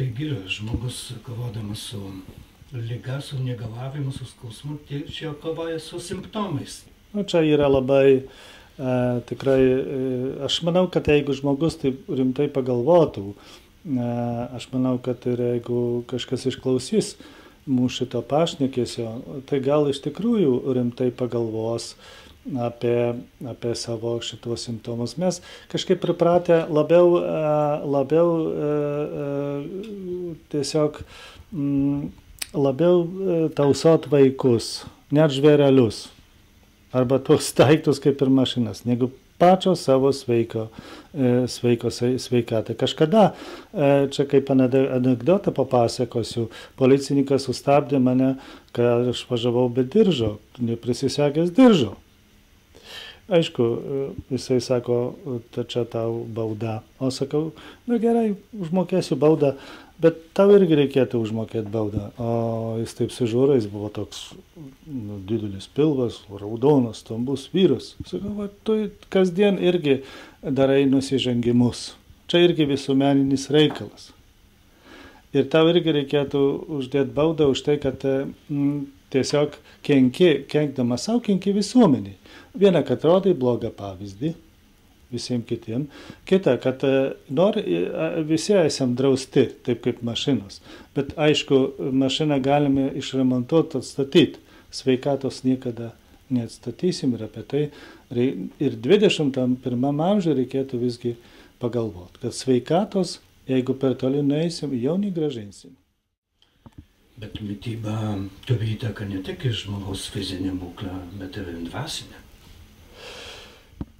Taigi, žmogus kovodamas su liga, su negalavimu, su skausmu, čia kovoja su simptomais. Nu, čia yra labai tikrai, aš manau, kad jeigu žmogus taip rimtai pagalvotų, aš manau, kad ir jeigu kažkas išklausys mūsų šito pašnekesio, tai gal iš tikrųjų rimtai pagalvos apie savo šitos simptomus. Mes kažkaip pripratę labiau tiesiog labiau tausot vaikus, net žvėrelius, arba tuos daiktus kaip ir mašinas, negu pačio savo sveikatą. Kažkada, čia kaip anekdotą papasakosiu, policininkas sustabdė mane, kai aš važiavau be diržo, neprisisegęs diržo. Aišku, jisai sako, tai čia tau bauda. O sakau, nu gerai, užmokėsiu baudą, bet tau irgi reikėtų užmokėti baudą. O jis taip sužiūro, jis buvo toks didelis pilvas, raudonas, stambus vyras. Sakau, va, tu kasdien irgi darai nusižengimus. Čia irgi visuomeninis reikalas. Ir tau irgi reikėtų uždėti baudą už tai, kad tiesiog kenkdamas savo, kenki visuomeniai. Viena, kad rodai blogą pavyzdį visiems kitiem. Kita, kad visi esam drausti, taip kaip mašinos. Bet aišku, mašiną galime išremontuoti, atstatyti. Sveikatos niekada neatstatysim ir apie tai. Ir 21 amžiuje reikėtų visgi pagalvoti, kad sveikatos, jeigu per toli nueisim, jau negrąžinsim. Bet mityba turi įtaką ne tik į žmogaus fizinę būklę, bet ir dvasinę.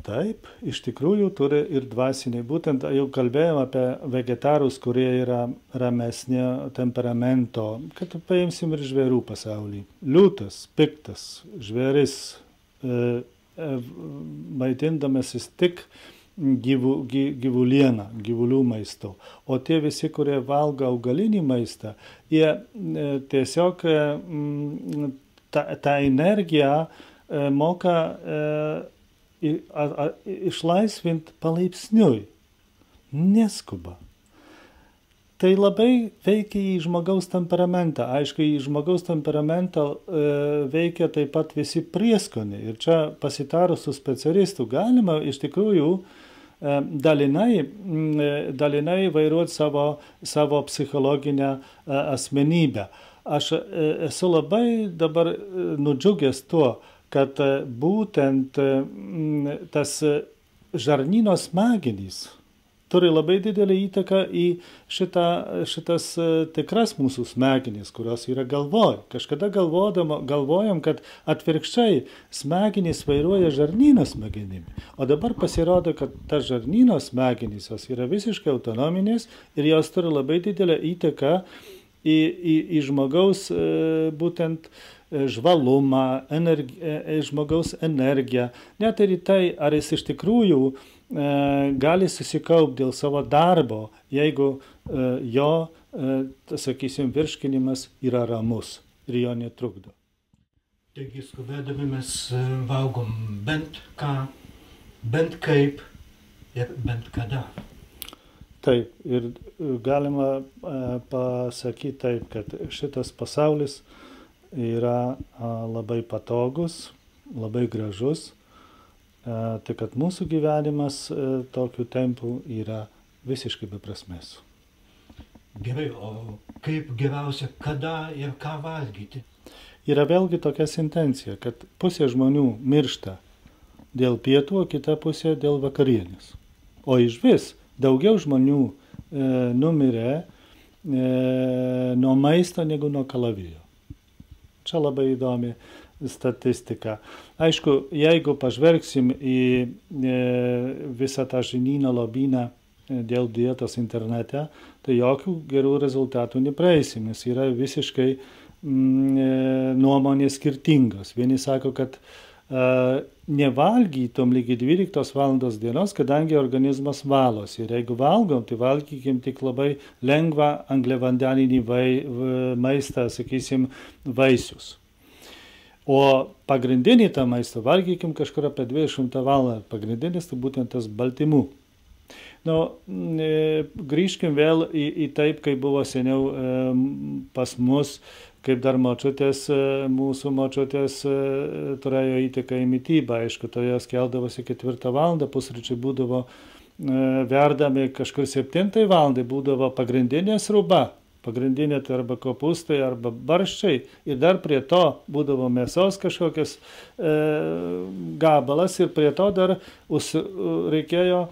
Taip, iš tikrųjų turi ir dvasiniai. Būtent jau kalbėjome apie vegetarus, kurie yra ramesnio temperamento, kad paimsim ir žvėrių pasaulį. Liūtas, piktas, žvėris, maitindamasis tik gyvulieną, gyvulių maisto. O tie visi, kurie valgo augalinį maistą, jie tiesiog tą energiją moka išlaisvinti palaipsniui, neskuba. Tai labai veikia į žmogaus temperamentą. Aišku, į žmogaus temperamentą veikia taip pat visi prieskoniai. Ir čia pasitarus su specialistu galima iš tikrųjų dalinai vairuoti savo psichologinę asmenybę. Aš esu labai dabar nudžiugęs tuo, kad būtent tas žarnyno smegenys turi labai didelį įtaką į šitas tikras mūsų smegenys, kurios yra galvoj. Kažkada galvojom, kad atvirkščiai smegenys vairuoja žarnyno smegenimi. O dabar pasirodo, kad tas žarnyno smegenys jos yra visiškai autonominės ir jos turi labai didelę įtaką į žmogaus būtent žvalumą, žmogaus energiją, net ir į tai, ar jis iš tikrųjų gali susikaupti dėl savo darbo, jeigu jo, sakysim, virškinimas yra ramus ir jo netrukdo. Taigi skubėdami mes valgom bent ką, bent kaip ir bent kada. Taip, ir galima pasakyti taip, kad šitas pasaulis yra labai patogus, labai gražus, tai kad mūsų gyvenimas tokiu tempu yra visiškai beprasmės. Gerai, o kaip geriausia, kada ir ką valgyti? Yra vėlgi tokia sentencija, kad pusė žmonių miršta dėl pietų, o kita pusė dėl vakarienės. O iš vis daugiau žmonių numirė nuo maisto negu nuo kalavijo. Čia labai įdomi statistika. Aišku, jeigu pažvelgsim į visą tą žinyno lobyną dėl dietos internete, tai jokių gerų rezultatų nepraeisim, nes yra visiškai nuomonės skirtingos. Vieni sako, kad nevalgytum lygiai 12 valandos dienos, kadangi organizmas valosi. Ir jeigu valgom, tai valgykim tik labai lengvą angliavandeninį maistą, sakysim, vaisius. O pagrindinį tą maistą valgykim kažkur apie 200 valandą. Pagrindinis tai būtent tas baltymų. Nu, grįžkim vėl į taip, kaip buvo seniau pas mus, kaip dar močiutės, mūsų močiutės turėjo įtaką į mitybą. Aišku, to jos keldavosi 4 valandą, pusryčiai būdavo verdami kažkur 7 valandai, būdavo pagrindinė sriuba. Pagrindinė tai arba kopūstai, arba barščiai. Ir dar prie to būdavo mėsos kažkokias gabalas ir prie to dar reikėjo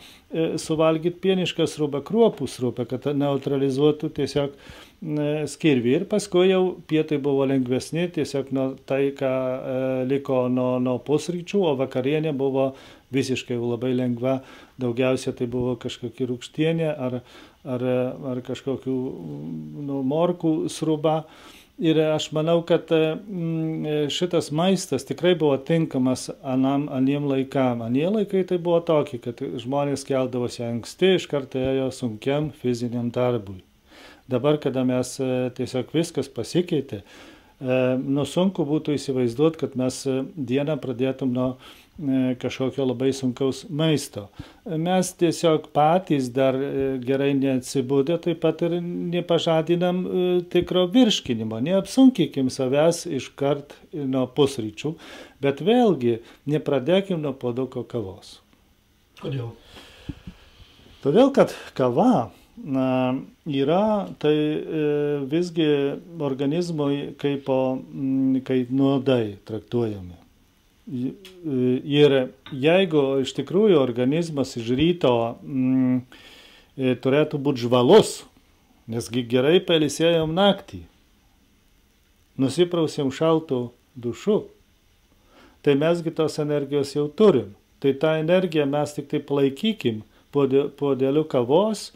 suvalgyti pienišką sriubą, kruopų sriubą, kad neutralizuotų tiesiog skirvį. Ir paskui jau pietai buvo lengvesni, tiesiog tai, ką liko nuo pusryčių, o vakarienė buvo visiškai labai lengva. Daugiausia tai buvo kažkokia rūgštienė ar kažkokių morkų sriuba. Ir aš manau, kad šitas maistas tikrai buvo tinkamas aniem laikam. Anie laikai tai buvo tokie, kad žmonės keldavosi anksti, iš karto ėjo sunkiam fiziniam darbui. Dabar, kada mes tiesiog viskas pasikeitė, sunku būtų įsivaizduoti, kad mes dieną pradėtum nuo kažkokio labai sunkaus maisto. Mes tiesiog patys dar gerai neatsibudę, taip pat ir nepažadinam tikro virškinimo, neapsunkykim savęs iškart nuo pusryčių, bet vėlgi nepradėkim nuo puoduko kavos. Kodėl? Todėl, kad kava yra tai visgi organizmui kaip nuodai traktuojami. Ir jeigu iš tikrųjų organizmas iš ryto turėtų būti žvalus, nesgi gerai pailsėjom naktį, nusiprausėm šaltų dušu, tai mesgi tos energijos jau turim. Tai tą energiją mes tik tai palaikykim puodeliu kavos,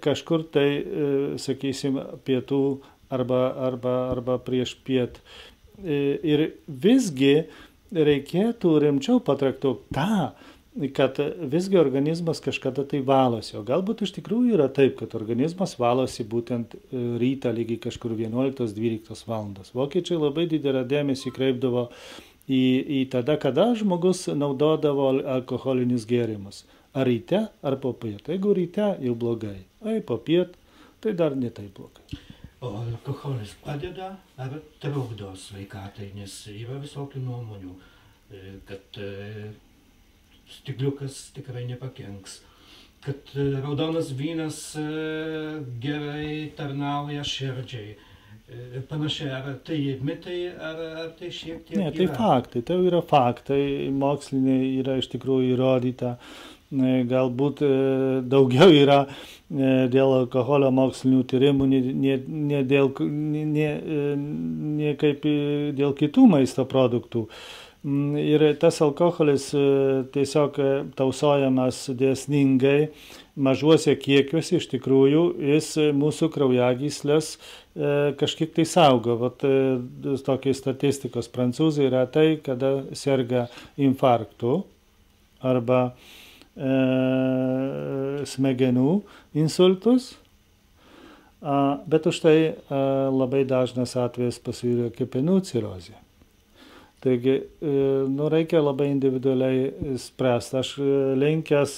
kažkur tai, sakysim, pietų arba prieš piet. Ir visgi reikėtų rimčiau patraktuoti tą, kad visgi organizmas kažkada tai valosi. O galbūt iš tikrųjų yra taip, kad organizmas valosi būtent rytą lygiai kažkur 11-12 valandas. Vokiečiai labai didelę dėmesį kreipdavo į tada, kada žmogus naudodavo alkoholinius gėrimus. Ar ryte, ar po piet. Jeigu ryte, jau blogai. O po piet, tai dar ne taip blogai. O alkoholis padeda ar trukdo sveikatai, nes yra visokių nuomonių, kad stikliukas tikrai nepakenks, kad raudonas vynas gerai tarnauja širdžiai. Panašiai, ar tai mitai, ar tai šiek tiek ne, tai yra? Faktai, tai yra faktai, moksliniai yra iš tikrųjų įrodyta. Galbūt daugiau yra dėl alkoholio mokslinių tyrimų, ne kaip dėl kitų maisto produktų. Ir tas alkoholis tiesiog tausojamas dėsningai, mažuose kiekiuose, iš tikrųjų, jis mūsų kraujagyslės kažkiek tai saugo. Vat tokiai statistikos prancūzai yra tai, kada serga infarktu arba smegenų insultus, bet už tai labai dažnas atvejas yra kepenų cirozė. Taigi, reikia labai individualiai spręsti. Aš linkęs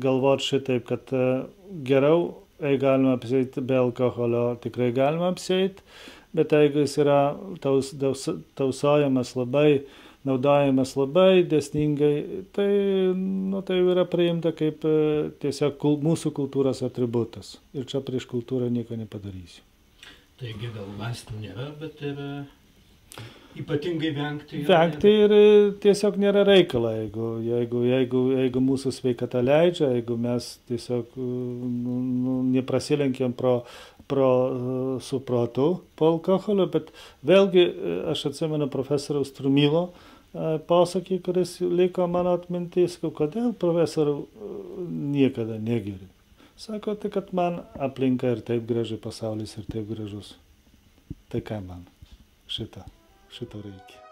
galvoti šitaip, kad geriau, jei galima apsieiti be alkoholio, tikrai galima apsieiti, bet jeigu jis yra tausojamas labai, naudojamas labai dėsningai, tai yra priimta kaip tiesiog mūsų kultūros atributas. Ir čia prieš kultūrą nieko nepadarysiu. Taigi gal vaistų nėra, bet ir ypatingai vengti. Vengti ir tiesiog nėra reikala, jeigu mūsų sveikata leidžia, jeigu mes tiesiog neprasilenkiam su protu po alkoholio, bet vėlgi aš atsimenu profesoriaus Trumilo posakį, kuris liko mano atmintis, kodėl profesoriau niekada negeri. Sako, tai kad man aplinka ir taip graži, pasaulis ir taip gražus. Tai ką man šito reikia.